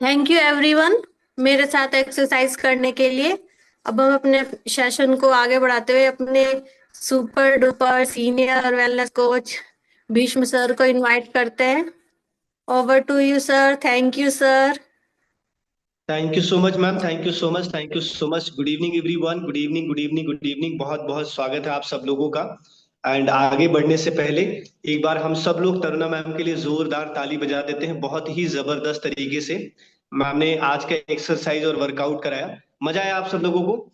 Thank you everyone मेरे साथ exercise करने के लिए। अब हम अपने सेशन को आगे बढ़ाते हुए अपने super duper senior wellness coach Bhishma sir को इनवाइट करते हैं। Over to you sir. Thank you sir. Thank you so much ma'am. Thank you so much. Thank you so much. Good evening everyone. Good evening, good evening, good evening. बहुत बहुत स्वागत है आप सब लोगों का। एंड आगे बढ़ने से पहले एक बार हम सब लोग तरुणा मैम के लिए जोरदार ताली बजा देते हैं। बहुत ही जबरदस्त तरीके से मैम ने आज का एक्सरसाइज और वर्कआउट कराया। मजा आया आप सब लोगों को?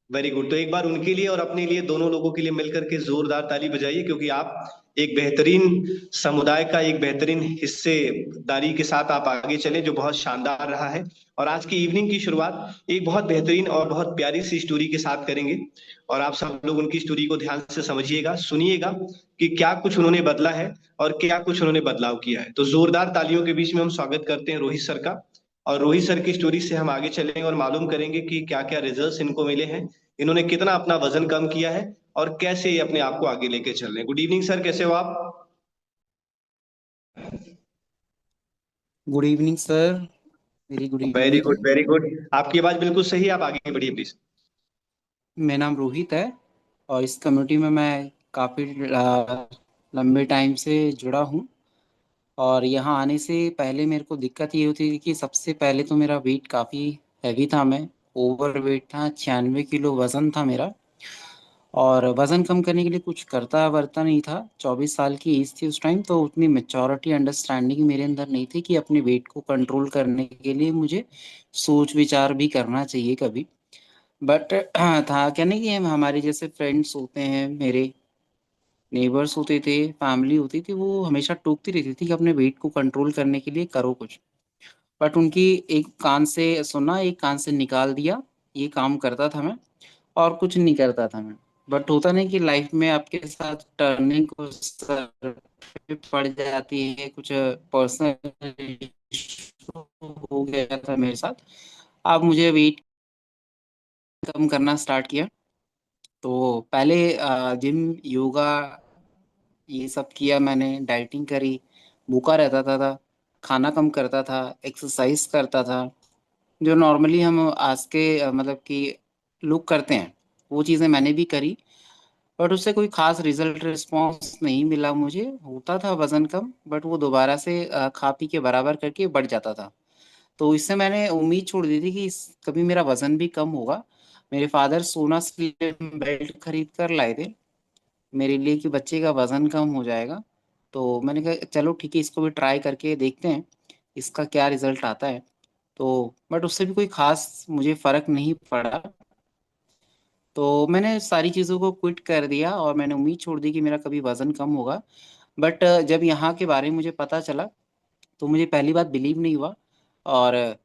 Very good. तो एक बार उनके लिए और अपने लिए, दोनों लोगों के लिए मिलकर के जोरदार ताली बजाइए, क्योंकि आप एक बेहतरीन समुदाय का एक बेहतरीन हिस्सेदारी के साथ आप आगे चले, जो बहुत शानदार रहा है। और आज की इवनिंग की शुरुआत एक बहुत बेहतरीन और बहुत प्यारी सी स्टोरी के साथ करेंगे। और आप सब लोग उनकी स्टोरी को ध्यान से समझिएगा, सुनिएगा कि क्या कुछ उन्होंने बदला है और क्या कुछ उन्होंने बदलाव किया है। तो जोरदार तालियों के बीच में हम स्वागत करते हैं रोहित सर का। और रोहित सर की स्टोरी से हम आगे चलेंगे और मालूम करेंगे कि क्या क्या रिजल्ट्स इनको मिले हैं, इन्होंने कितना अपना वजन कम किया है और कैसे ये अपने आप को आगे लेके चल रहे हैं। गुड इवनिंग सर, कैसे हो आप? Good evening sir. Very good very good, evening. Very good. आपकी आवाज बिल्कुल सही है, आप आगे बढ़िए प्लीज। मेरा नाम रोहित है और इस कम्युनिटी में मैं काफ़ी लंबे टाइम से जुड़ा हूँ। और यहाँ आने से पहले मेरे को दिक्कत ये होती थी कि सबसे पहले तो मेरा वेट काफ़ी हैवी था। मैं ओवर वेट था, 96 किलो वज़न था मेरा। और वज़न कम करने के लिए कुछ करता वरता नहीं था। 24 साल की एज थी उस टाइम, तो उतनी मेच्योरिटी अंडरस्टैंडिंग मेरे अंदर नहीं थी कि अपने वेट को कंट्रोल करने के लिए मुझे सोच विचार भी करना चाहिए कभी। बट था क्या नहीं कि हम हमारे जैसे फ्रेंड्स होते हैं, मेरे नेबर्स होते थे, फैमिली होती थी, वो हमेशा टोकती रहती थी कि अपने वेट को कंट्रोल करने के लिए करो कुछ। बट उनकी एक कान से सुना, एक कान से निकाल दिया, ये काम करता था मैं। और कुछ नहीं करता था मैं। बट होता नहीं कि लाइफ में आपके साथ टर्निंग कुछ सर पे पड़ जाती है, कुछ पर्सनल हो गया था मेरे साथ। अब मुझे वेट कम करना स्टार्ट किया। तो पहले जिम, योगा, ये सब किया मैंने, डाइटिंग करी, भूखा रहता था, खाना कम करता था, एक्सरसाइज करता था, जो नॉर्मली हम आज के मतलब कि लोग करते हैं, वो चीज़ें मैंने भी करी। बट उससे कोई खास रिजल्ट रिस्पॉन्स नहीं मिला मुझे। होता था वजन कम, बट वो दोबारा से खा पी के बराबर करके बढ़ जाता था। तो इससे मैंने उम्मीद छोड़ दी थी कि कभी मेरा वजन भी कम होगा। मेरे फादर सोना स्लिम बेल्ट खरीद कर लाए थे मेरे लिए कि बच्चे का वजन कम हो जाएगा। तो मैंने कहा चलो ठीक है, इसको भी ट्राई करके देखते हैं इसका क्या रिजल्ट आता है। तो बट उससे भी कोई खास मुझे फर्क नहीं पड़ा। तो मैंने सारी चीज़ों को क्विट कर दिया और मैंने उम्मीद छोड़ दी कि मेरा कभी वजन कम होगा। बट जब यहाँ के बारे में मुझे पता चला तो मुझे पहली बात बिलीव नहीं हुआ। और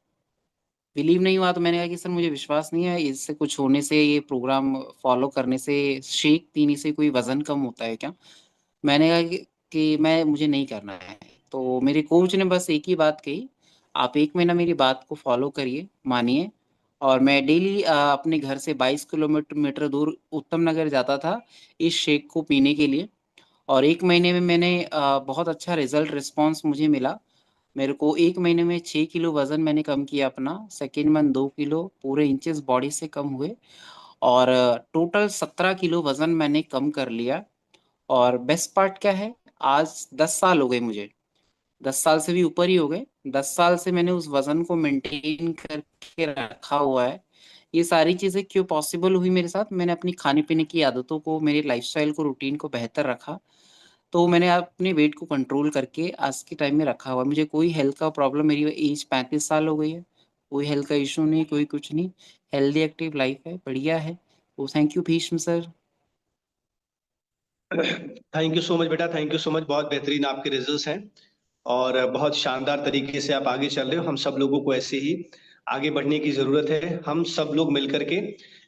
बिलीव नहीं हुआ तो मैंने कहा कि सर मुझे विश्वास नहीं है इससे कुछ होने से, ये प्रोग्राम फॉलो करने से, शेक पीने से कोई वजन कम होता है क्या। मैंने कहा कि मैं मुझे नहीं करना है। तो मेरे कोच ने बस एक ही बात कही, आप 1 महीना मेरी बात को फॉलो करिए, मानिए। और मैं डेली अपने घर से 22 किलोमीटर मीटर दूर उत्तम नगर जाता था इस शेक को पीने के लिए। और 1 महीने में मैंने बहुत अच्छा रिजल्ट रिस्पॉन्स मुझे मिला। मेरे को 1 महीने में 6 किलो वजन मैंने कम किया अपना। सेकेंड मंथ 2 किलो पूरे इंचेस बॉडी से कम हुए। और टोटल 17 किलो वजन मैंने कम कर लिया। और बेस्ट पार्ट क्या है, आज 10 साल हो गए मुझे, 10 साल से भी ऊपर ही हो गए। 10 साल से मैंने उस वजन को मेंटेन करके रखा हुआ है। ये सारी चीजें क्यों पॉसिबल हुई मेरे साथ, मैंने अपनी खाने पीने की आदतों को, मेरे लाइफस्टाइल को, रूटीन को बेहतर रखा। तो मैंने अपने वेट को कंट्रोल करके आज के टाइम में रखा हुआ है। मुझे कोई हेल्थ का प्रॉब्लम, मेरी एज 35 साल हो गई है, कोई हेल्थ का इशू नहीं, कोई कुछ नहीं। हेल्दी एक्टिव लाइफ है, बढ़िया है। तो thank you Bhishma sir. Thank you so much बेटा, थैंक यू सो मच। बहुत बेहतरीन आपके रिजल्ट्स हैं और बहुत शानदार तरीके से आप आगे चल रहे हो। हम सब लोगों को ऐसे ही आगे बढ़ने की जरूरत है। हम सब लोग मिलकर के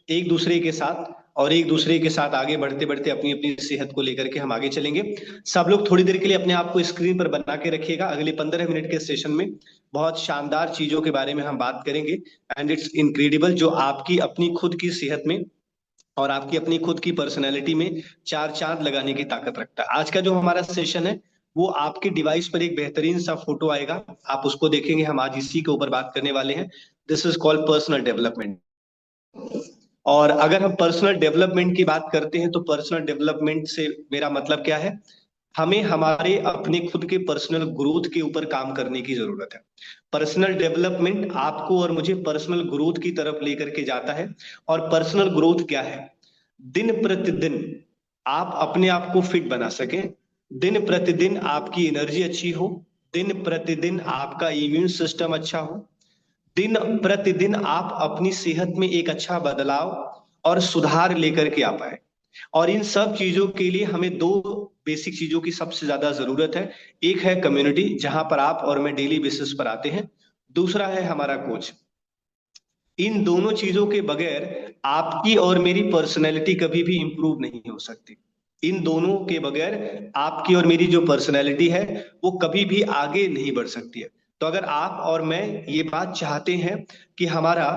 एक दूसरे के साथ और एक दूसरे के साथ आगे बढ़ते बढ़ते अपनी अपनी सेहत को लेकर के हम आगे चलेंगे। सब लोग थोड़ी देर के लिए अपने आप को स्क्रीन पर बना के रखिएगा। अगले 15 मिनट के सेशन में बहुत शानदार चीजों के बारे में हम बात करेंगे। एंड इट्स इनक्रेडिबल, जो आपकी अपनी खुद की सेहत में और आपकी अपनी खुद की पर्सनैलिटी में चार चांद लगाने की ताकत रखता है। आज का जो हमारा सेशन है वो आपके डिवाइस पर एक बेहतरीन सा फोटो आएगा, आप उसको देखेंगे। हम आज इसी के ऊपर बात करने वाले हैं। This is called personal development. और अगर हम पर्सनल डेवलपमेंट की बात करते हैं तो पर्सनल डेवलपमेंट से मेरा मतलब क्या है, हमें हमारे अपने खुद के पर्सनल ग्रोथ के ऊपर काम करने की जरूरत है। पर्सनल डेवलपमेंट आपको और मुझे पर्सनल ग्रोथ की तरफ लेकर के जाता है। और पर्सनल ग्रोथ क्या है, दिन प्रतिदिन आप अपने आप को फिट बना सकें, दिन प्रतिदिन आपकी एनर्जी अच्छी हो, दिन प्रतिदिन आपका इम्यून सिस्टम अच्छा हो, दिन प्रतिदिन आप अपनी सेहत में एक अच्छा बदलाव और सुधार लेकर के आ पाए। और इन सब चीजों के लिए हमें दो बेसिक चीजों की सबसे ज्यादा जरूरत है। एक है कम्युनिटी, जहां पर आप और मैं डेली बेसिस पर आते हैं। दूसरा है हमारा कोच। इन दोनों चीजों के बगैर आपकी और मेरी पर्सनैलिटी कभी भी इंप्रूव नहीं हो सकती। इन दोनों के बगैर आपकी और मेरी जो पर्सनैलिटी है वो कभी भी आगे नहीं बढ़ सकती है। तो अगर आप और मैं ये बात चाहते हैं कि हमारा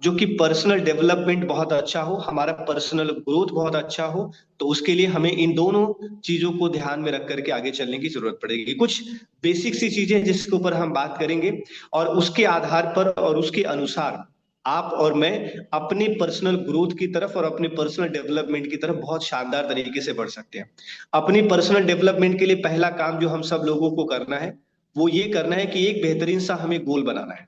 जो कि पर्सनल डेवलपमेंट बहुत अच्छा हो, हमारा पर्सनल ग्रोथ बहुत अच्छा हो, तो उसके लिए हमें इन दोनों चीजों को ध्यान में रख करके आगे चलने की जरूरत पड़ेगी। कुछ बेसिक सी चीजें जिसके ऊपर हम बात करेंगे और उसके आधार पर और उसके अनुसार आप और मैं अपनी पर्सनल ग्रोथ की तरफ और अपने पर्सनल डेवलपमेंट की तरफ बहुत शानदार तरीके से बढ़ सकते हैं। अपनी पर्सनल डेवलपमेंट के लिए पहला काम जो हम सब लोगों को करना है वो ये करना है कि एक बेहतरीन सा हमें गोल बनाना है।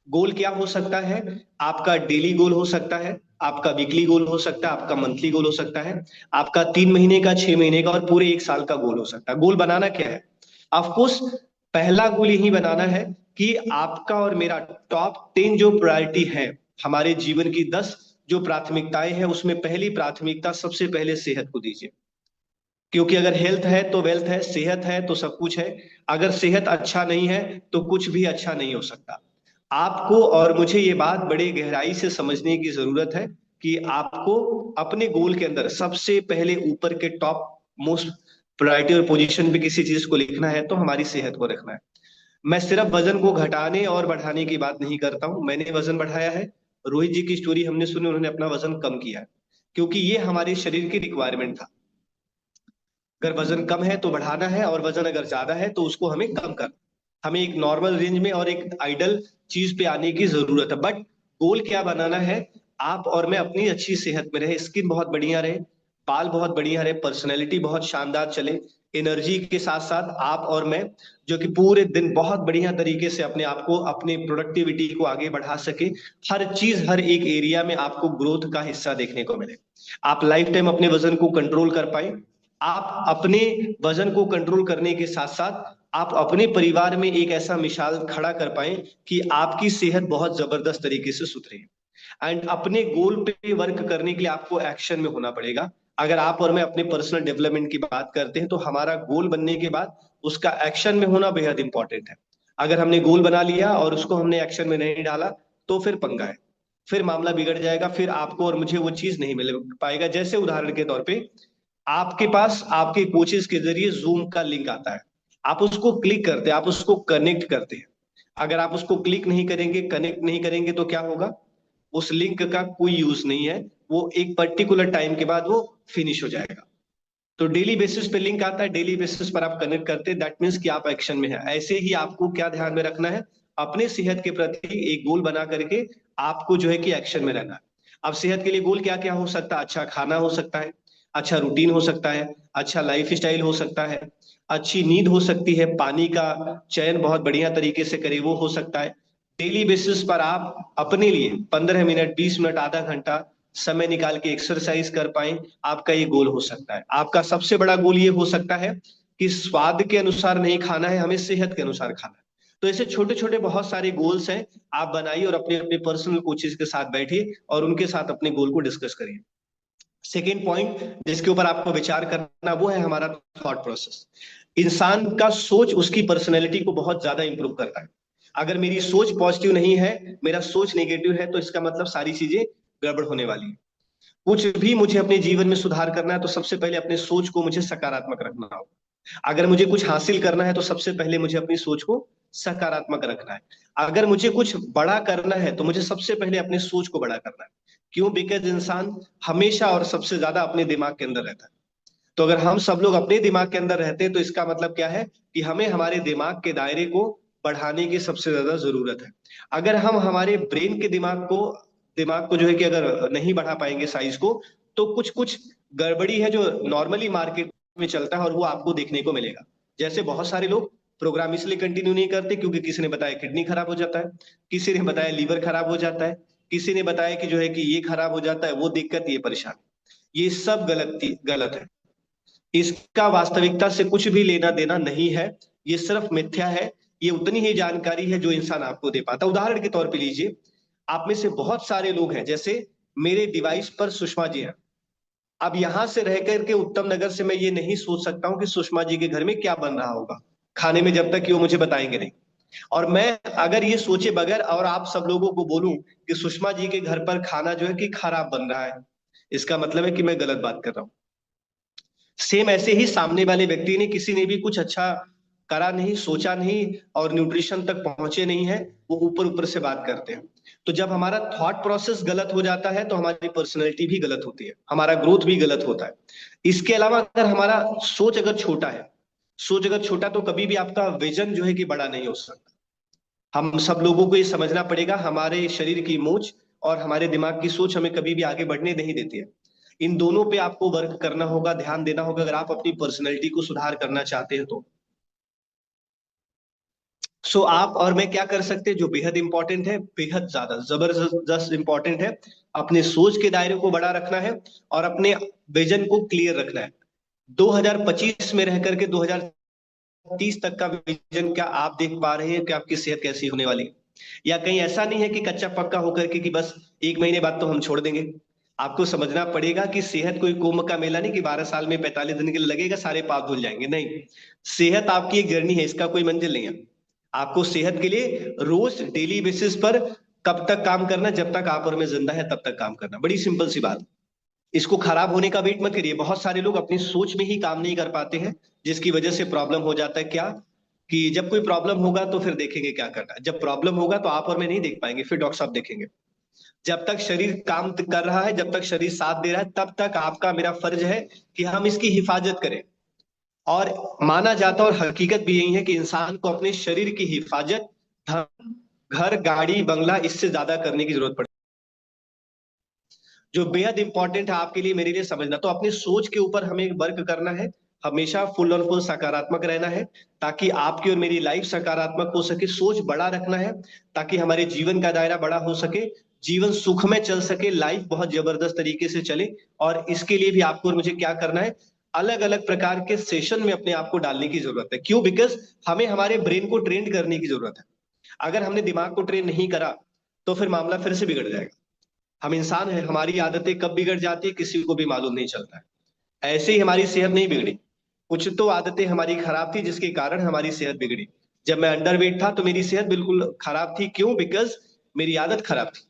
गोल क्या हो सकता है, आपका डेली गोल हो सकता है, आपका वीकली गोल हो सकता है, आपका मंथली गोल हो सकता है, आपका 3 महीने का, 6 महीने का और पूरे 1 साल का गोल हो सकता है। गोल बनाना क्या है, ऑफकोर्स पहला गोल यही बनाना है कि आपका और मेरा टॉप 10 जो प्रायोरिटी है, हमारे जीवन की 10 जो प्राथमिकताएं हैं, उसमें पहली प्राथमिकता सबसे पहले सेहत को दीजिए। क्योंकि अगर हेल्थ है तो वेल्थ है, सेहत है तो सब कुछ है। अगर सेहत अच्छा नहीं है तो कुछ भी अच्छा नहीं हो सकता। आपको और मुझे ये बात बड़े गहराई से समझने की जरूरत है कि आपको अपने गोल के अंदर सबसे पहले ऊपर के टॉप मोस्ट प्रायोरिटी और पोजीशन पे किसी चीज को लिखना है तो हमारी सेहत को रखना है। मैं सिर्फ वजन को घटाने और बढ़ाने की बात नहीं करता हूं। मैंने वजन बढ़ाया है, रोहित जी की स्टोरी हमने सुनी, उन्होंने अपना वजन कम किया है, क्योंकि ये हमारे शरीर की रिक्वायरमेंट था। अगर वजन कम है तो बढ़ाना है, और वजन अगर ज्यादा है तो उसको हमें कम करना। हमें एक नॉर्मल रेंज में और एक आइडल चीज पे आने की जरूरत है। बट गोल क्या बनाना है, आप और मैं अपनी अच्छी सेहत में रहे, स्किन बहुत बढ़िया रहे, बाल बहुत बढ़िया रहे, पर्सनैलिटी बहुत शानदार चले, एनर्जी के साथ साथ आप और मैं जो कि पूरे दिन बहुत बढ़िया तरीके से अपने आप को, अपने प्रोडक्टिविटी को आगे बढ़ा सके। हर चीज, हर एक एरिया में आपको ग्रोथ का हिस्सा देखने को मिले। आप लाइफ टाइम अपने वजन को कंट्रोल कर पाए। आप अपने वजन को कंट्रोल करने के साथ साथ आप अपने परिवार में एक ऐसा मिसाल खड़ा कर पाए कि आपकी सेहत बहुत जबरदस्त तरीके से सुधरे। एंड अपने गोल पे वर्क करने के लिए आपको एक्शन में होना पड़ेगा। अगर आप और मैं अपने पर्सनल डेवलपमेंट की बात करते हैं तो हमारा गोल बनने के बाद उसका एक्शन में होना बेहद इंपॉर्टेंट है। अगर हमने गोल बना लिया और उसको हमने एक्शन में नहीं डाला तो फिर पंगा है, फिर मामला बिगड़ जाएगा, फिर आपको और मुझे वो चीज नहीं मिल पाएगा। जैसे उदाहरण के तौर पे आपके पास आपके कोचेस के जरिए जूम का लिंक आता है, आप उसको क्लिक करते हैं, आप उसको कनेक्ट करते हैं। अगर आप उसको क्लिक नहीं करेंगे, कनेक्ट नहीं करेंगे तो क्या होगा, उस लिंक का कोई यूज नहीं है, वो एक पर्टिकुलर टाइम के बाद वो फिनिश हो जाएगा। तो डेली बेसिस पे लिंक आता है, डेली बेसिस पर आप कनेक्ट करते हैं, दैट मीन्स कि आप एक्शन में है। ऐसे ही आपको क्या ध्यान में रखना है, अपने सेहत के प्रति एक गोल बना करके आपको जो है कि एक्शन में रहना है। अब सेहत के लिए गोल क्या क्या हो सकता है, अच्छा खाना हो सकता है, अच्छा रूटीन हो सकता है, अच्छा लाइफ स्टाइल हो सकता है, अच्छी नींद हो सकती है, पानी का चयन बहुत बढ़िया तरीके से करे वो हो सकता है। डेली बेसिस पर आप अपने लिए 15 मिनट, 20 मिनट, आधा घंटा समय निकाल के एक्सरसाइज कर पाए, आपका ये गोल हो सकता है। आपका सबसे बड़ा गोल ये हो सकता है कि स्वाद के अनुसार नहीं खाना है, हमें सेहत के अनुसार खाना है। तो ऐसे छोटे छोटे बहुत सारे गोल्स हैं, आप बनाइए और अपने अपने पर्सनल कोचेस के साथ बैठिए और उनके साथ अपने गोल को डिस्कस करिए। सेकेंड पॉइंट जिसके ऊपर आपको विचार करना वो है हमारा थॉट प्रोसेस। इंसान का सोच उसकी पर्सनैलिटी को बहुत ज्यादा इंप्रूव करता है। अगर मेरी सोच पॉजिटिव नहीं है, मेरा सोच नेगेटिव है, तो इसका मतलब सारी चीजें गड़बड़ होने वाली है। कुछ भी मुझे अपने जीवन में सुधार करना है तो सबसे पहले अपने सोच को मुझे सकारात्मक रखना होगा। अगर मुझे कुछ हासिल करना है तो सबसे पहले मुझे अपनी सोच को सकारात्मक रखना है। अगर मुझे कुछ बड़ा करना है तो मुझे सबसे पहले अपनी सोच को बड़ा करना है। क्यों? बिकॉज इंसान हमेशा और सबसे ज्यादा अपने दिमाग के अंदर रहता है। तो अगर हम सब लोग अपने दिमाग के अंदर रहते हैं तो इसका मतलब क्या है कि हमें हमारे दिमाग के दायरे को बढ़ाने की सबसे ज्यादा जरूरत है। अगर हम हमारे ब्रेन के दिमाग को जो है कि अगर नहीं बढ़ा पाएंगे साइज को, तो कुछ कुछ गड़बड़ी है जो नॉर्मली मार्केट में चलता है और वो आपको देखने को मिलेगा। जैसे बहुत सारे लोग प्रोग्राम इसलिए कंटिन्यू नहीं करते क्योंकि किसी ने बताया किडनी खराब हो जाता है, किसी ने बताया लीवर खराब हो जाता है, किसी ने बताया कि जो है कि ये खराब हो जाता है, वो दिक्कत, ये परेशान। ये सब गलत है। इसका वास्तविकता से कुछ भी लेना देना नहीं है, ये सिर्फ मिथ्या है। ये उतनी ही जानकारी है जो इंसान आपको दे पाता। उदाहरण के तौर पे लीजिए, आप में से बहुत सारे लोग हैं, जैसे मेरे डिवाइस पर सुषमा जी हैं। अब यहां से रह करके उत्तम नगर से मैं ये नहीं सोच सकता हूं कि सुषमा जी के घर में क्या बन रहा होगा खाने में, जब तक कि वो मुझे बताएंगे नहीं। और मैं अगर ये सोचे बगैर और आप सब लोगों को बोलूं कि सुषमा जी के घर पर खाना जो है कि खराब बन रहा है, इसका मतलब है कि मैं गलत बात कर रहा हूं। सेम ऐसे ही सामने वाले व्यक्ति ने, किसी ने भी कुछ अच्छा करा नहीं, सोचा नहीं और न्यूट्रिशन तक पहुंचे नहीं है, वो ऊपर ऊपर से बात करते हैं। तो जब हमारा थॉट प्रोसेस गलत हो जाता है तो हमारी पर्सनैलिटी भी गलत होती है, हमारा ग्रोथ भी गलत होता है। इसके अलावा अगर हमारा सोच अगर छोटा है, सोच अगर छोटा, तो कभी भी आपका विजन जो है कि बड़ा नहीं हो सकता। हम सब लोगों को ये समझना पड़ेगा, हमारे शरीर की मोच और हमारे दिमाग की सोच हमें कभी भी आगे बढ़ने नहीं देती है। इन दोनों पे आपको वर्क करना होगा, ध्यान देना होगा, अगर आप अपनी पर्सनैलिटी को सुधार करना चाहते हैं तो। सो आप और मैं क्या कर सकते हैं जो बेहद इंपॉर्टेंट है, बेहद ज्यादा जबरदस्त इंपॉर्टेंट है, अपने सोच के दायरे को बड़ा रखना है और अपने विजन को क्लियर रखना है। 2025 में रह करके 2030 तक का विजन क्या आप देख पा रहे हैं कि आपकी सेहत कैसी होने वाली है? या कहीं ऐसा नहीं है कि कच्चा पक्का होकर के कि बस 1 महीने बाद तो हम छोड़ देंगे। आपको समझना पड़ेगा कि सेहत कोई कुंभ का मेला नहीं कि 12 साल में 45 दिन के लिए लगेगा सारे पाप धुल जाएंगे, नहीं। सेहत आपकी एक जर्नी है, इसका कोई मंजिल नहीं है। आपको सेहत के लिए रोज डेली बेसिस पर कब तक काम करना, जब तक आप और मैं जिंदा है तब तक काम करना, बड़ी सिंपल सी बात। इसको खराब होने का वेट मत करिए। बहुत सारे लोग अपनी सोच में ही काम नहीं कर पाते हैं, जिसकी वजह से प्रॉब्लम हो जाता है। क्या कि जब कोई प्रॉब्लम होगा तो फिर देखेंगे क्या करना है, जब प्रॉब्लम होगा तो आप और मैं नहीं देख पाएंगे, फिर डॉक्टर साहब देखेंगे। जब तक शरीर काम कर रहा है, जब तक शरीर साथ दे रहा है, तब तक आपका मेरा फर्ज है कि हम इसकी हिफाजत करें। और माना जाता और हकीकत भी यही है कि इंसान को अपने शरीर की हिफाजत धन, घर, गाड़ी, बंगला इससे ज्यादा करने की जरूरत पड़ती है। जो बेहद इंपॉर्टेंट है आपके लिए, मेरे लिए समझना, तो अपनी सोच के ऊपर हमें वर्क करना है, हमेशा फुल और फुल सकारात्मक रहना है, ताकि आपकी और मेरी लाइफ सकारात्मक हो सके। सोच बड़ा रखना है ताकि हमारे जीवन का दायरा बड़ा हो सके, जीवन सुख में चल सके, लाइफ बहुत जबरदस्त तरीके से चले। और इसके लिए भी आपको और मुझे क्या करना है, अलग अलग प्रकार के सेशन में अपने आप को डालने की जरूरत है। क्यों? बिकॉज हमें हमारे ब्रेन को ट्रेन करने की जरूरत है। अगर हमने दिमाग को ट्रेन नहीं करा तो फिर मामला फिर से बिगड़ जाएगा। हम इंसान हैं, हमारी आदतें कब बिगड़ जाती है किसी को भी मालूम नहीं चलता है। ऐसे ही हमारी सेहत नहीं बिगड़ी, कुछ तो आदतें हमारी खराब थी जिसके कारण हमारी सेहत बिगड़ी। जब मैं अंडरवेट था तो मेरी सेहत बिल्कुल खराब थी। क्यों? बिकॉज मेरी आदत खराब थी।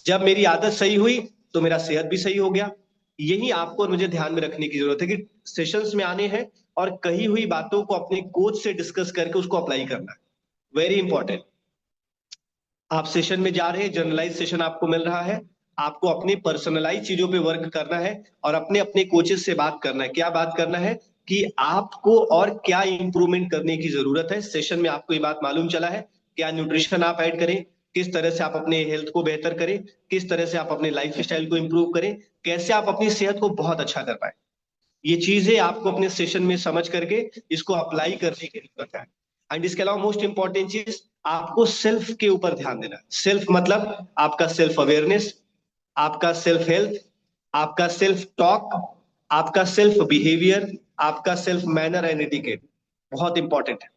जब मेरी आदत सही हुई तो मेरा सेहत भी सही हो गया। यही आपको और मुझे ध्यान में रखने की जरूरत है कि सेशंस में आने हैं और कही हुई बातों को अपने कोच से डिस्कस करके उसको अप्लाई करना है। Very important. आप सेशन में जा रहे हैं, जनरलाइज सेशन आपको मिल रहा है, आपको अपनी पर्सनलाइज चीजों पे वर्क करना है और अपने अपने कोचेस से बात करना है। क्या बात करना है कि आपको और क्या इंप्रूवमेंट करने की जरूरत है। सेशन में आपको ये बात मालूम चला है, क्या न्यूट्रिशन आप ऐड करें, किस तरह से आप अपने हेल्थ को बेहतर करें, किस तरह से आप अपने लाइफ स्टाइल को इंप्रूव करें, कैसे आप अपनी सेहत को बहुत अच्छा कर पाए। ये चीजें आपको अपने सेशन में समझ करके इसको अप्लाई करने की जरूरत है। एंड इसके अलावा मोस्ट इंपॉर्टेंट चीज, आपको सेल्फ के ऊपर ध्यान देना है। सेल्फ मतलब आपका सेल्फ अवेयरनेस, आपका सेल्फ हेल्थ, आपका सेल्फ टॉक, आपका सेल्फ बिहेवियर, आपका सेल्फ मैनर एंड एटिकेट, बहुत इंपॉर्टेंट है।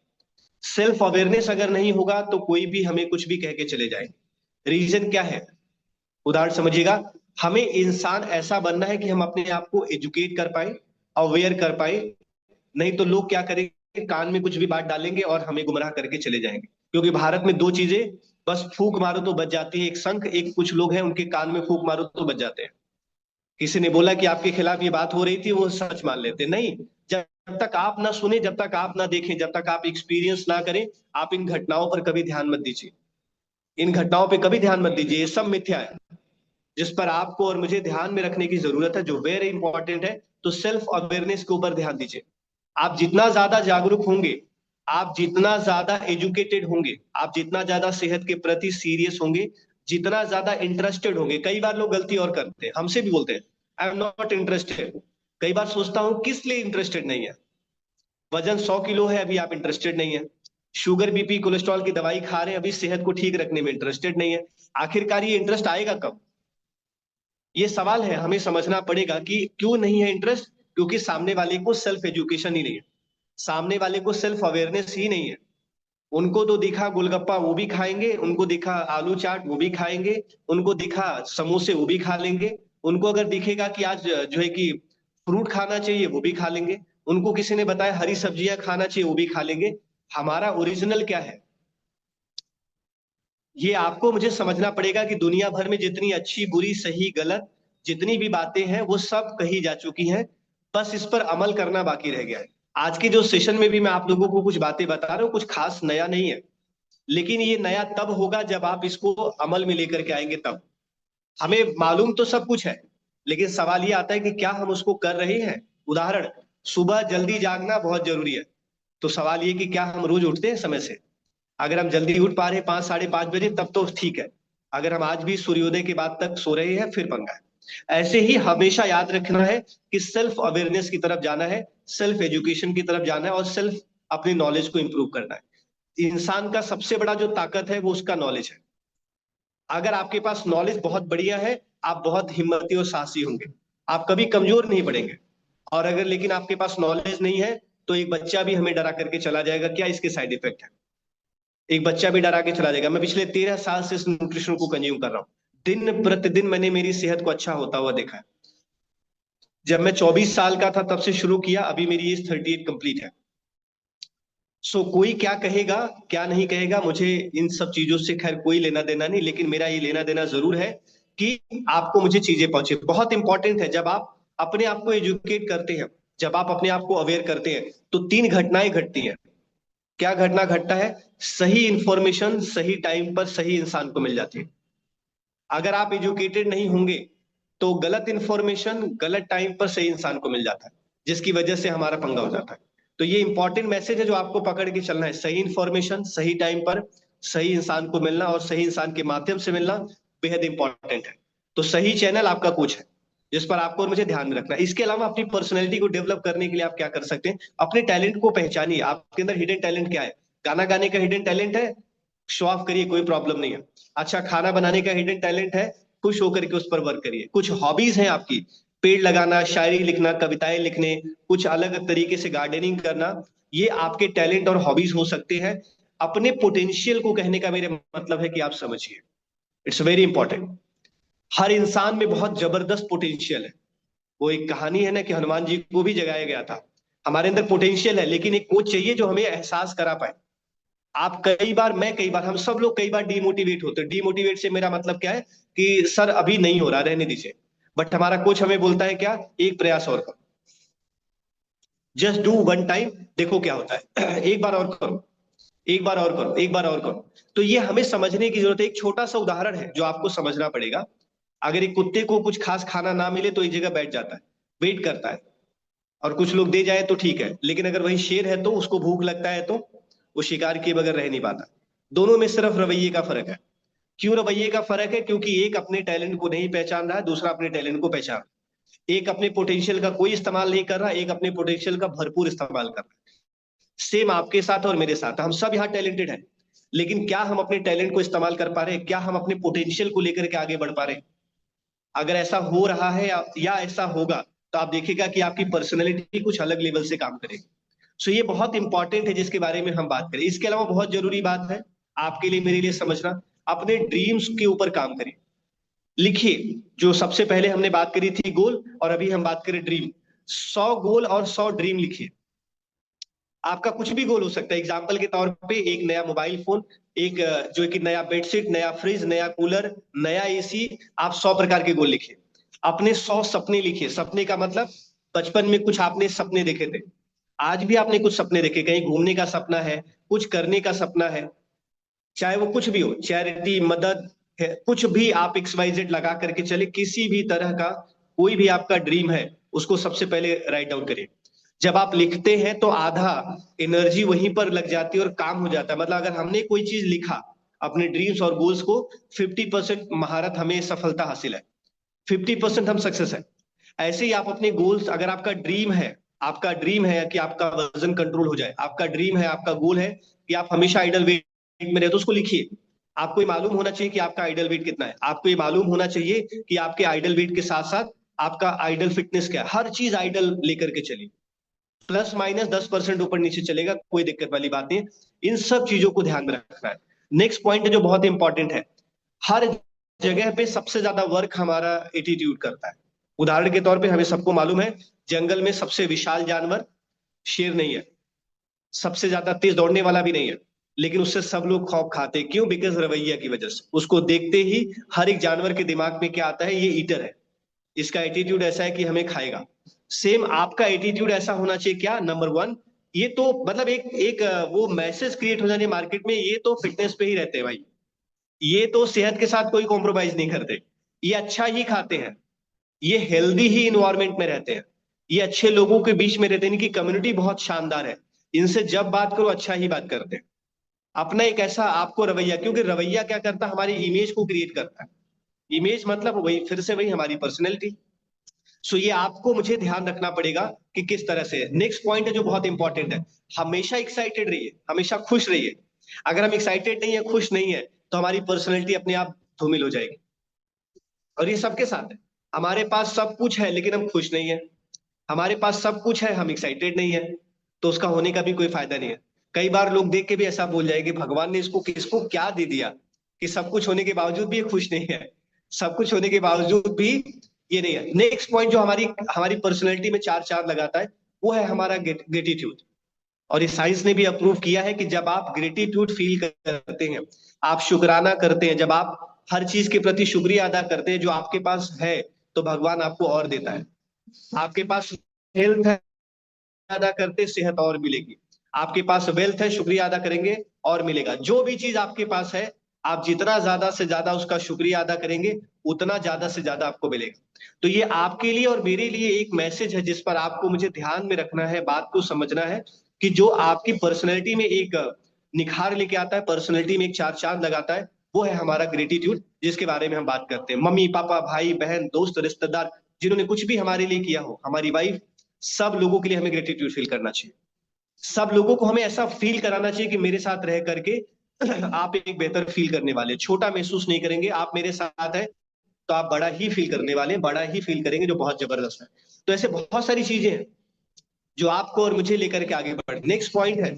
सेल्फ अवेयरनेस अगर नहीं होगा तो कोई भी हमें कुछ भी कह के चले जाएंगे। रीजन क्या है? उदाहरण समझिएगा, हमें इंसान ऐसा बनना है कि हम अपने आप को एजुकेट कर पाए, अवेयर कर पाए। नहीं तो लोग क्या करेंगे, कान में कुछ भी बात डालेंगे और हमें गुमराह करके चले जाएंगे। क्योंकि भारत में दो चीजें बस फूंक मारो तो बच जाती है, एक शंख, एक कुछ लोग हैं उनके कान में फूंक मारो तो बच जाते हैं। किसी ने बोला कि आपके खिलाफ ये बात हो रही थी, वो सच मान लेते नहीं। जब तक आप ना सुने, जब तक आप ना देखें, जब तक आप एक्सपीरियंस ना करें, आप इन घटनाओं पर कभी ध्यान मत दीजिए। इन घटनाओं पर कभी ध्यान मत दीजिए, ये सब मिथ्या है जिस पर आपको और मुझे ध्यान में रखने की जरूरत है। जो वेरी इंपॉर्टेंट है, तो सेल्फ अवेयरनेस के ऊपर ध्यान दीजिए। आप जितना ज्यादा जागरूक होंगे, आप जितना ज्यादा एजुकेटेड होंगे, आप जितना ज्यादा सेहत के प्रति सीरियस होंगे, जितना ज्यादा इंटरेस्टेड होंगे। कई बार लोग गलती और करते हैं, हमसे भी बोलते हैं आई एम नॉट इंटरेस्टेड। कई बार सोचता हूं किस लिए इंटरेस्टेड नहीं है। वजन 100 किलो है, अभी आप इंटरेस्टेड नहीं है। शुगर बीपी कोलेस्ट्रॉल की दवाई खा रहे हैं, अभी सेहत को ठीक रखने में इंटरेस्टेड नहीं है। आखिरकार ये इंटरेस्ट आएगा कब? ये सवाल है, हमें समझना पड़ेगा कि क्यों नहीं है इंटरेस्ट। क्योंकि सामने वाले को सेल्फ एजुकेशन ही नहीं है, सामने वाले को सेल्फ अवेयरनेस ही नहीं है। उनको तो दिखा गोलगप्पा वो भी खाएंगे, उनको दिखा आलू चाट वो भी खाएंगे, उनको दिखा समोसे वो भी खा लेंगे, उनको अगर दिखेगा कि आज जो है कि फ्रूट खाना चाहिए वो भी खा लेंगे, उनको किसी ने बताया हरी सब्जियां खाना चाहिए वो भी खा लेंगे। हमारा ओरिजिनल क्या है, ये आपको मुझे समझना पड़ेगा कि दुनिया भर में जितनी अच्छी बुरी सही गलत जितनी भी बातें हैं वो सब कही जा चुकी हैं, बस इस पर अमल करना बाकी रह गया है। आज के जो सेशन में भी मैं आप लोगों को कुछ बातें बता रहा हूँ, कुछ खास नया नहीं है, लेकिन ये नया तब होगा जब आप इसको अमल में लेकर के आएंगे तब। हमें मालूम तो सब कुछ है, लेकिन सवाल ये आता है कि क्या हम उसको कर रहे हैं। उदाहरण, सुबह जल्दी जागना बहुत जरूरी है, तो सवाल ये कि क्या हम रोज उठते हैं समय से। अगर हम जल्दी उठ पा रहे हैं 5 साढ़े 5 बजे तब तो ठीक है, अगर हम आज भी सूर्योदय के बाद तक सो रहे हैं फिर पंगा है। ऐसे ही हमेशा याद रखना है कि सेल्फ अवेयरनेस की तरफ जाना है, सेल्फ एजुकेशन की तरफ जाना है और सेल्फ अपनी नॉलेज को इंप्रूव करना है। इंसान का सबसे बड़ा जो ताकत है वो उसका नॉलेज है। अगर आपके पास नॉलेज बहुत बढ़िया है, आप बहुत हिम्मती और साहसी होंगे, आप कभी कमजोर नहीं पड़ेंगे। और अगर लेकिन आपके पास नॉलेज नहीं है तो एक बच्चा भी हमें डरा करके चला जाएगा, क्या इसके साइड इफेक्ट है, एक बच्चा भी डरा के चला जाएगा। मैं पिछले 13 साल से इस न्यूट्रिशन को कंज्यूम कर रहा हूँ, दिन प्रतिदिन मैंने मेरी सेहत को अच्छा होता हुआ देखा है। जब मैं 24 साल का था तब से शुरू किया, अभी मेरी एज 38 कंप्लीट है। सो कोई क्या कहेगा क्या नहीं कहेगा, मुझे इन सब चीजों से खैर कोई लेना देना नहीं, लेकिन मेरा ये लेना देना जरूर है कि आपको मुझे चीजें पहुंचे। बहुत इंपॉर्टेंट है, जब आप अपने आप को एजुकेट करते हैं, जब आप अपने आप को अवेयर करते हैं तो 3 घटनाएं घटती हैं। क्या घटना घटता है? सही इंफॉर्मेशन सही टाइम पर सही इंसान को मिल जाती है। अगर आप एजुकेटेड नहीं होंगे तो गलत इंफॉर्मेशन गलत टाइम पर सही इंसान को मिल जाता है, जिसकी वजह से हमारा पंगा हो जाता है। तो ये इंपॉर्टेंट मैसेज है जो आपको पकड़ के चलना है, सही इंफॉर्मेशन सही टाइम पर सही इंसान को मिलना और सही इंसान के माध्यम से मिलना बेहद इंपॉर्टेंट है। तो सही चैनल आपका कोच है जिस पर आपको और मुझे ध्यान में रखना है। इसके अलावा अपनी पर्सनैलिटी को डेवलप करने के लिए आप क्या कर सकते हैं, अपने टैलेंट को पहचानिए। आपके अंदर हिडन टैलेंट क्या है? गाना गाने का हिडन टैलेंट है, शो ऑफ करिए, कोई प्रॉब्लम नहीं है। अच्छा, खाना बनाने का हिडन टैलेंट है, खुश होकर के उस पर वर्क करिए। कुछ हॉबीज हैं आपकी, पेड़ लगाना, शायरी लिखना, कविताएं लिखने, कुछ अलग तरीके से गार्डनिंग करना, ये आपके टैलेंट और हॉबीज हो सकते हैं। अपने पोटेंशियल को कहने का मेरे मतलब है कि आप समझिए, इट्स वेरी इंपॉर्टेंट। हर इंसान में बहुत जबरदस्त पोटेंशियल है। वो एक कहानी है ना कि हनुमान जी को भी जगाया गया था। हमारे अंदर पोटेंशियल है, लेकिन एक कोच चाहिए जो हमें एहसास करा पाए। आप कई बार, मैं कई बार, हम सब लोग कई बार डीमोटिवेट होते हैं। डीमोटिवेट से मेरा मतलब क्या है कि सर अभी नहीं हो रहा, रहने दीजिए। बट हमारा कोच हमें बोलता है क्या, एक प्रयास और करो, जस्ट डू वन टाइम, देखो क्या होता है। एक बार और करो, एक बार और करो, एक बार और करो। तो ये हमें समझने की जरूरत है। एक छोटा सा उदाहरण है जो आपको समझना पड़ेगा। अगर एक कुत्ते को कुछ खास खाना ना मिले तो एक जगह बैठ जाता है, वेट करता है, और कुछ लोग दे जाए तो ठीक है, लेकिन अगर वही शेर है तो उसको भूख लगता है तो वो शिकार किए बगैर रह नहीं पाता। दोनों में सिर्फ रवैये का फर्क है। क्यों रवैये का फर्क है? क्योंकि एक अपने टैलेंट को नहीं पहचान रहा है, दूसरा अपने टैलेंट को पहचान। एक अपने पोटेंशियल का कोई इस्तेमाल नहीं कर रहा, एक अपने पोटेंशियल का भरपूर इस्तेमाल कर रहा है। सेम आपके साथ और मेरे साथ, हम सब यहाँ टैलेंटेड हैं, लेकिन क्या हम अपने टैलेंट को इस्तेमाल कर पा रहे हैं? क्या हम अपने पोटेंशियल को लेकर के आगे बढ़ पा रहे हैं? अगर ऐसा हो रहा है या ऐसा होगा तो आप देखिएगा कि आपकी पर्सनैलिटी कुछ अलग लेवल से काम करेगी। सो ये बहुत इंपॉर्टेंट है जिसके बारे में हम बात करें। इसके अलावा बहुत जरूरी बात है आपके लिए मेरे लिए समझना, अपने ड्रीम्स के ऊपर काम करिए, लिखिए। जो सबसे पहले हमने बात करी थी गोल, और अभी हम बात करें ड्रीम। 100 गोल और 100 ड्रीम लिखिए। आपका कुछ भी गोल हो सकता है। एग्जाम्पल के तौर पे एक नया मोबाइल फोन, एक जो कि नया बेडशीट, नया फ्रिज, नया कूलर, नया एसी, आप 100 प्रकार के गोल लिखिए। अपने 100 सपने लिखिए। सपने का मतलब बचपन में कुछ आपने सपने देखे थे, आज भी आपने कुछ सपने देखे, कहीं घूमने का सपना है, कुछ करने का सपना है, चाहे वो कुछ भी हो, चैरिटी, मदद है, कुछ भी आप XYZ लगा करके चले, किसी भी तरह का कोई भी आपका ड्रीम है उसको सबसे पहले राइट डाउन करिए। जब आप लिखते हैं तो आधा एनर्जी वहीं पर लग जाती है और काम हो जाता है। मतलब अगर हमने कोई चीज लिखा अपने ड्रीम्स और गोल्स को, 50% महारत हमें सफलता हासिल है, 50% हम सक्सेस है। ऐसे ही आप अपने गोल्स, अगर आपका ड्रीम है कि आपका वजन कंट्रोल हो जाए, आपका ड्रीम है, आपका गोल है कि आप हमेशा आइडल वेट में रहे, तो उसको लिखिए। आपको ये मालूम होना चाहिए कि आपका आइडल वेट कितना है, आपको ये मालूम होना चाहिए कि आपके आइडल वेट के साथ साथ आपका आइडल फिटनेस क्या है। हर चीज आइडल लेकर के चलिए, प्लस माइनस 10% ऊपर नीचे चलेगा, कोई दिक्कत वाली बात नहीं है। इन सब चीजों को ध्यान में रखना है। नेक्स्ट पॉइंट है जो बहुत इंपॉर्टेंट है, हर जगह पे सबसे ज्यादा वर्क हमारा एटीट्यूड करता है। उदाहरण के तौर पे हमें सबको मालूम है, जंगल में सबसे विशाल जानवर शेर नहीं है, सबसे ज्यादा तेज दौड़ने वाला भी नहीं है, लेकिन उससे सब लोग खौफ खाते हैं। क्यों? बिकॉज रवैया की वजह से। उसको देखते ही हर एक जानवर के दिमाग में क्या आता है, ये ईटर है, इसका एटीट्यूड ऐसा है कि हमें खाएगा। सेम आपका एटीट्यूड ऐसा होना चाहिए। क्या? नंबर वन, ये तो मतलब एक एक वो मैसेज क्रिएट हो जाने मार्केट में, ये तो फिटनेस पे ही रहते हैं भाई, ये तो सेहत के साथ कोई कॉम्प्रोमाइज नहीं करते, ये अच्छा ही खाते हैं, ये हेल्दी ही इन्वायरमेंट में रहते हैं, ये अच्छे लोगों के बीच में रहते हैं, इनकी कम्युनिटी बहुत शानदार है, इनसे जब बात करो अच्छा ही बात करते हैं। अपना एक ऐसा आपको रवैया, क्योंकि रवैया क्या करता है, हमारी इमेज को क्रिएट करता है। इमेज मतलब वही, फिर से वही हमारी पर्सनैलिटी। सो ये आपको मुझे ध्यान रखना पड़ेगा कि किस तरह से। नेक्स्ट पॉइंट है जो बहुत इंपॉर्टेंट है, हमेशा एक्साइटेड रहिए, हमेशा खुश रहिए। अगर हम एक्साइटेड नहीं है, खुश नहीं है, तो हमारी पर्सनैलिटी अपने आप धूमिल हो जाएगी। और ये सबके साथ है, हमारे पास सब कुछ है लेकिन हम खुश नहीं है, हमारे पास सब कुछ है हम एक्साइटेड नहीं है, तो उसका होने का भी कोई फायदा नहीं है। कई बार लोग देख के भी ऐसा बोल जाएंगे, भगवान ने इसको किसको क्या दे दिया कि सब कुछ होने के बावजूद भी ये खुश नहीं है, सब कुछ होने के बावजूद भी ये नहीं है। नेक्स्ट पॉइंट जो हमारी हमारी पर्सनैलिटी में चार चांद लगाता है, वो है हमारा ग्रेटिट्यूड। और ये साइंस ने भी अप्रूव किया है कि जब आप ग्रेटिट्यूड फील करते हैं, आप शुक्राना करते हैं, जब आप हर चीज के प्रति शुक्रिया अदा करते हैं जो आपके पास है, तो भगवान आपको और देता है। आपके पास हेल्थ है, अदा करते सेहत और मिलेगी। आपके पास वेल्थ है, शुक्रिया अदा करेंगे और मिलेगा। जो भी चीज आपके पास है, आप जितना ज्यादा से ज्यादा उसका शुक्रिया अदा करेंगे, उतना ज्यादा से ज्यादा आपको मिलेगा। तो ये आपके लिए और मेरे लिए एक मैसेज है जिस पर आपको मुझे ध्यान में रखना है, बात को समझना है कि जो आपकी पर्सनैलिटी में एक निखार लेके आता है, पर्सनैलिटी में एक चार चांद लगाता है, वो है हमारा ग्रेटिट्यूड, जिसके बारे में हम बात करते हैं। मम्मी पापा, भाई बहन, दोस्त, रिश्तेदार, जिन्होंने कुछ भी हमारे लिए किया हो, हमारी वाइफ, सब लोगों के लिए हमें ग्रेटिट्यूड फील करना चाहिए। सब लोगों को हमें ऐसा फील कराना चाहिए कि मेरे साथ रह करके आप एक बेहतर फील करने वाले, छोटा महसूस नहीं करेंगे। आप मेरे साथ है तो आप बड़ा ही फील करने वाले, बड़ा ही फील करेंगे, जो बहुत जबरदस्त है। तो ऐसे बहुत सारी चीजें हैं जो आपको और मुझे लेकर के आगे बढ़े। नेक्स्ट पॉइंट है,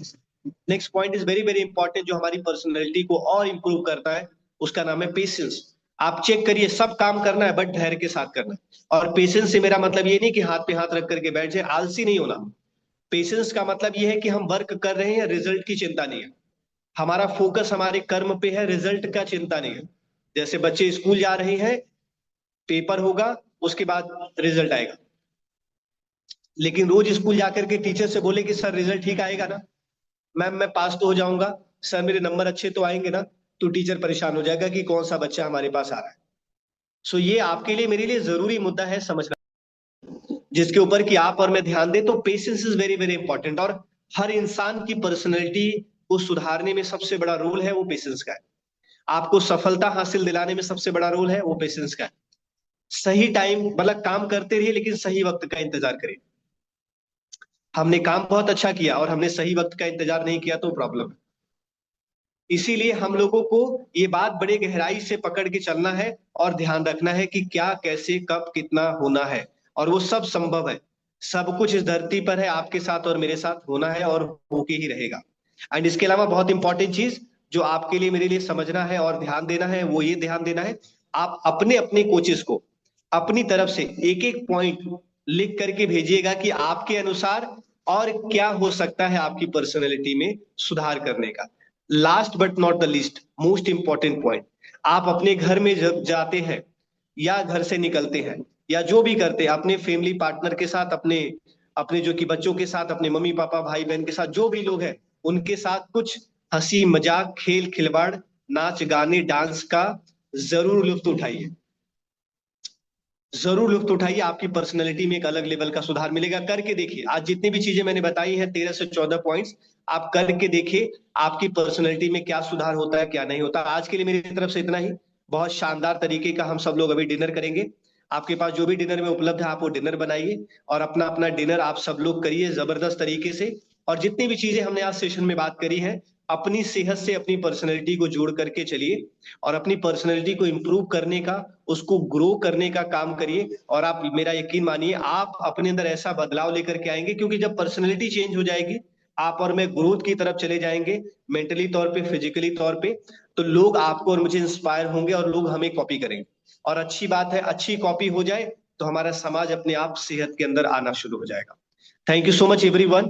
next point is very very important, जो हमारी पर्सनैलिटी को और इंप्रूव करता है, उसका नाम है पेशेंस। आप चेक करिए, सब काम करना है बट धैर्य के साथ करना है। और पेशेंस से मेरा मतलब ये नहीं कि हाथ पे हाथ रख करके बैठ जाए, आलसी नहीं होना। पेशेंस का मतलब ये है कि हम वर्क कर रहे हैं, रिजल्ट की चिंता नहीं है, हमारा फोकस हमारे कर्म पे है, रिजल्ट का चिंता नहीं है। जैसे बच्चे स्कूल जा रहे हैं, पेपर होगा, उसके बाद रिजल्ट आएगा, लेकिन रोज स्कूल जाकर के टीचर से बोले कि सर रिजल्ट ठीक आएगा ना, मैम मैं पास तो हो जाऊंगा, सर मेरे नंबर अच्छे तो आएंगे ना, तो टीचर परेशान हो जाएगा कि कौन सा बच्चा हमारे पास आ रहा है। सो ये आपके लिए मेरे लिए जरूरी मुद्दा है समझना, जिसके ऊपर कि आप और मैं ध्यान दें। तो patience is very very important, और हर इंसान की पर्सनैलिटी को सुधारने में सबसे बड़ा रोल है वो पेशेंस का है। आपको सफलता हासिल दिलाने में सबसे बड़ा रोल है वो पेशेंस का है। सही टाइम, मतलब काम करते रहिए लेकिन सही वक्त का इंतजार करिए। हमने काम बहुत अच्छा किया और हमने सही वक्त का इंतजार नहीं किया तो प्रॉब्लम है। इसीलिए हम लोगों को ये बात बड़े गहराई से पकड़ के चलना है और ध्यान रखना है कि क्या, कैसे, कब, कितना होना है, और वो सब संभव है। सब कुछ इस धरती पर है, आपके साथ और मेरे साथ होना है और होके ही रहेगा। एंड इसके अलावा बहुत इंपॉर्टेंट चीज जो आपके लिए मेरे लिए समझना है और ध्यान देना है, वो ये ध्यान देना है, आप अपने अपने कोचेस को अपनी तरफ से एक एक पॉइंट लिख करके भेजिएगा कि आपके अनुसार और क्या हो सकता है आपकी पर्सनैलिटी में सुधार करने का। Last but not the least, most important point, आप अपने घर में जब जाते हैं या घर से निकलते हैं या जो भी करते हैं, अपने फैमिली पार्टनर के साथ, अपने अपने जो कि बच्चों के साथ, अपने मम्मी पापा भाई बहन के साथ, जो भी लोग हैं उनके साथ कुछ हंसी मजाक, खेल खिलवाड़, नाच गाने, डांस का जरूर लुत्फ उठाइए। जरूर लुत्फ उठाइए, आपकी पर्सनैलिटी में एक अलग लेवल का सुधार मिलेगा। करके देखिए, आज जितनी भी चीजें मैंने बताई हैं 13 से 14 पॉइंट्स, आप करके देखिए आपकी पर्सनैलिटी में क्या सुधार होता है क्या नहीं होता। आज के लिए मेरी तरफ से इतना ही। बहुत शानदार तरीके का हम सब लोग अभी डिनर करेंगे। आपके पास जो भी डिनर में उपलब्ध है आप वो डिनर बनाइए और अपना अपना डिनर आप सब लोग करिए जबरदस्त तरीके से। और जितनी भी चीजें हमने आज सेशन में बात करी है, अपनी सेहत से अपनी पर्सनैलिटी को जोड़ करके चलिए और अपनी पर्सनैलिटी को इंप्रूव करने का, उसको ग्रो करने का काम करिए। और आप मेरा यकीन मानिए, आप अपने अंदर ऐसा बदलाव लेकर के आएंगे, क्योंकि जब पर्सनैलिटी चेंज हो जाएगी, आप और मैं ग्रोथ की तरफ चले जाएंगे, मेंटली तौर पे, फिजिकली तौर पे, तो लोग आपको और मुझे इंस्पायर होंगे और लोग हमें कॉपी करेंगे। और अच्छी बात है, अच्छी कॉपी हो जाए तो हमारा समाज अपने आप सेहत के अंदर आना शुरू हो जाएगा। Thank you so much everyone,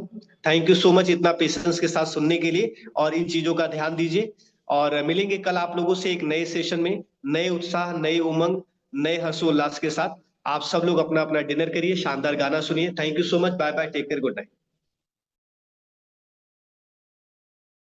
thank you so much इतना पेशेंस के साथ सुनने के लिए, और इन चीजों का ध्यान दीजिए। और मिलेंगे कल आप लोगों से एक नए सेशन में, नए उत्साह, नए उमंग, नए हर्षोल्लास के साथ। आप सब लोग अपना अपना डिनर करिए, शानदार गाना सुनिए। Thank you so much, bye bye, take care, good night.